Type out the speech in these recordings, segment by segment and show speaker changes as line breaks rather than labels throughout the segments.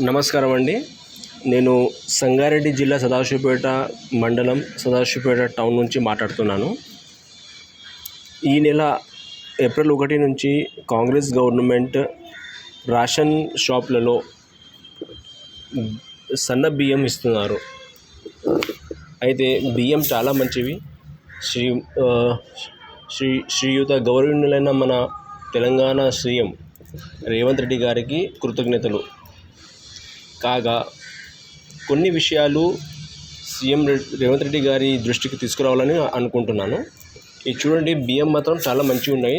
నమస్కారం అండి. నేను సంగారెడ్డి జిల్లా సదాశివపేట మండలం సదాశివపేట టౌన్ నుంచి మాట్లాడుతున్నాను. ఈ నెల ఏప్రిల్ 1 నుంచి కాంగ్రెస్ గవర్నమెంట్ రేషన్ షాప్లలో సన్న బియ్యం ఇస్తున్నారు. అయితే బియ్యం చాలా మంచివి. శ్రీయుత గౌరవనీయులైన మన తెలంగాణ సీఎం రేవంత్ రెడ్డి గారికి కృతజ్ఞతలు. కాగా కొన్ని విషయాలు సీఎం రేవంత్ రెడ్డి గారి దృష్టికి తీసుకురావాలని అనుకుంటున్నాను. ఇది చూడండి, బియ్యం మాత్రం చాలా మంచిగా ఉన్నాయి.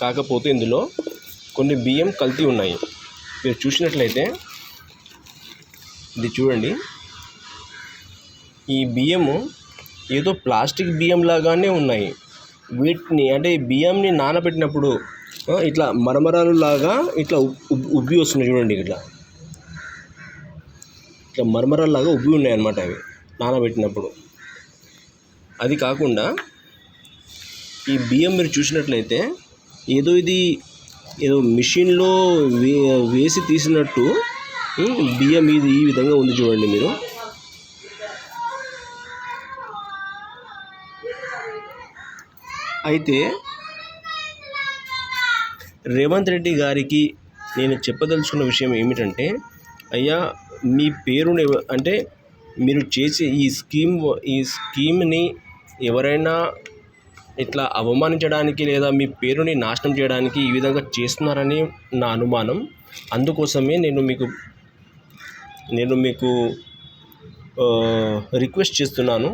కాకపోతే ఇందులో కొన్ని బియ్యం కల్తీ ఉన్నాయి. మీరు చూసినట్లయితే ఇది చూడండి, ఈ బియ్యము ఏదో ప్లాస్టిక్ బియ్యం లాగానే ఉన్నాయి. వీటిని అంటే ఈ బియ్యంని నానబెట్టినప్పుడు ఇట్లా మరమరాలు లాగా ఇట్లా ఉబ్బి వస్తున్నాయి. చూడండి, ఇట్లా మరమరాల్లాగా ఉబ్బి ఉన్నాయి అన్నమాట అవి నానబెట్టినప్పుడు. అది కాకుండా ఈ బియ్యం మీరు చూసినట్లయితే ఏదో మిషన్లో వేసి తీసినట్టు బియ్యం ఇది ఈ విధంగా ఉంది. చూడండి మీరు. అయితే రేవంత్ రెడ్డి గారికి నేను చెప్పదలుచుకున్న విషయం ఏమిటంటే, అయ్యా, మీ పేరుని అంటే మీరు చేసే ఈ స్కీమ్ని ఎవరైనా ఇట్లా అవమానించడానికి లేదా మీ పేరుని నాశనం చేయడానికి ఈ విధంగా చేస్తున్నారని నా అనుమానం. అందుకోసమే నేను మీకు రిక్వెస్ట్ చేస్తున్నాను.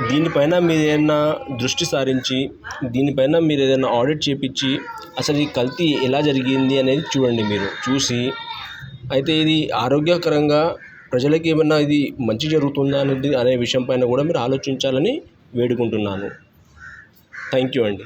దీనిపైన మీరు ఏదైనా దృష్టి సారించి దీనిపైన మీరు ఏదైనా ఆడిట్ చేపించి అసలు ఈ కల్తీ ఎలా జరిగింది అనేది చూడండి. మీరు చూసి అయితే ఇది ఆరోగ్యకరంగా ప్రజలకి ఏమన్నా ఇది మంచి జరుగుతుందా అనేది అనే విషయం పైన కూడా మీరు ఆలోచించాలని వేడుకుంటున్నాను. థ్యాంక్ యూ అండి.